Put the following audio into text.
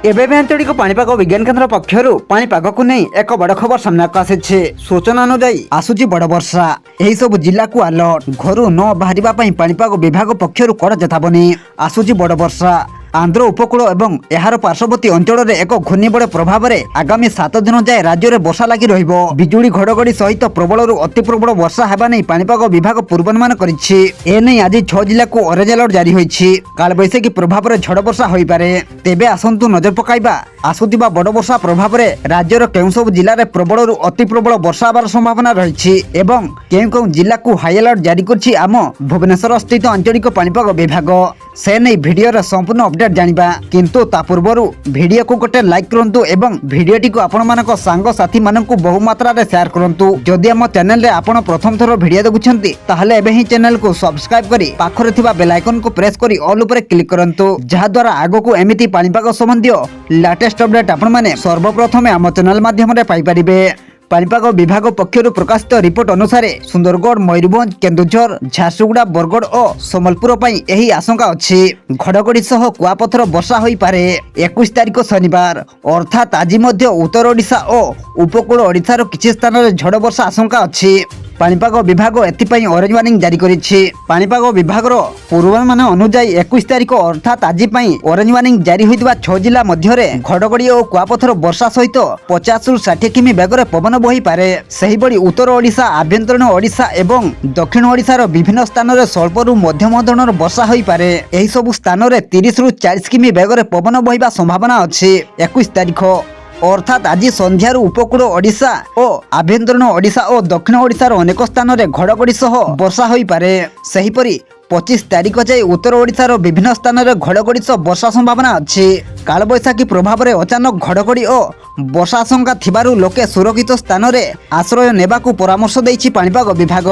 एबे भी आंचलिक पाणीपाग विज्ञान केन्द्र पक्षर पाणीपाग को नहीं एक बड़ खबर सामना को आसी। सूचना अनुଯାयी आसूची बड़ वर्षा, यही सब जिला को अलर्ट। घर न बाहर पाणीपाग विभाग पक्षर कड़ा चेतावनी। आसूची बड़ वर्षा, आंध्र उपकूल एवं यार पार्श्ववर्ती अंचल में एक घूर्णिबड़ प्रभाव में आगामी 7 दिन जाए राज्य में वर्षा लगी रहिबो। बिजुली घड़घड़ी सहित प्रबल अति प्रबल वर्षा हेबा नहीं पाणीपाग विभाग पूर्वानुमान करिछि। एने आज 6 जिला को ऑरेंज अलर्ट जारी होइछि। कालबैशाखी प्रभाव में झड़ वर्षा होई पारे। तेबे आसंतु नजर पकाइबा आसुथिबा बड़ वर्षा प्रभाव में राज्यर केउं सब जिले में प्रबल अति प्रबल वर्षा होबार संभावना रहिछि एवं केउं जिला को हाई अलर्ट जारी करछि आम भुवनेश्वर स्थित आंचलिक पाणीपाग विभाग। से नहीं भिडियो संपूर्ण अपडेट जानिबा, किंतु ता पूर्व भिडियो को गोटे लाइक करंतु एवं भिडियोटी को आपण मानक सांग साथी मानक बहु मात्रा रे शेयर करंतु। जदि हम चैनल रे आपण प्रथम थरो भिडियो देखुछंती ताहले एबे ही चैनल को सब्सक्राइब करी पाखरे थिबा बेल आइकन को प्रेस करी ऑल ऊपर क्लिक करंतु, जहा द्वारा आगो को एमिति पाणीपाग संबंधी लेटेस्ट अपडेट आपण माने सर्वप्रथम आम चैनल माध्यम रे पाई परिबे। पाणीपाग विभाग पक्षर प्रकाशित रिपोर्ट अनुसार सुंदरगढ़, मयूरभंज, केन्दुझर, झारसुगुड़ा, बरगढ़ और संबलपुर पई एही आशंका अछि। घड़घड़ी सह कुआपथर वर्षा होई पारे। 21 तारिख शनिवार अर्थात आज मध्य उत्तर ओडिशा और उपकूल ओडिशार किछि स्थान रे झड़ वर्षा आशंका अछि। पाणीपाग विभाग एथिपाई ऑरेंज वार्निंग जारी करिछि। पाणीपाग विभाग पूर्वानुमान अनुଯାयी 21 तारिख अर्थात आज पई ऑरेंज वार्निंग जारी होइतबा 6 जिला मध्य घड़घड़ी और कुआपथर वर्षा सहित 50 रु 60 किमी बेगर पवन बही पारे। सही बड़ी उत्तर ओडिशा, आभ्यंतरीण ओडिशा एवं दक्षिण ओडिशार विभिन्न स्थान में स्वल्प रु मध्यम धरणर वर्षा होई पारे। एही सब स्थान में 30 रु 40 किमी बेगर पवन बहिबा संभावना अछि। 21 तारिख अर्थात आज संध्यार उपकूल ओडिशा और आभ्यंतरीण ओडिशा और दक्षिण ओडिशार अनेक स्थान में घड़घड़ी सह वर्षा होई पारे। सेहीपरि 25 तारिख जाए उत्तर ओडिशार विभिन्न स्थान में घड़घड़ी सह वर्षा संभावना अछि। कालबैशाखी प्रभाव में अचानक घड़घड़ी और वर्षा आशंका थिबारु लोके सुरक्षित स्थान में आश्रय नेबाकू परामर्श दैछि पाणीपाग विभाग।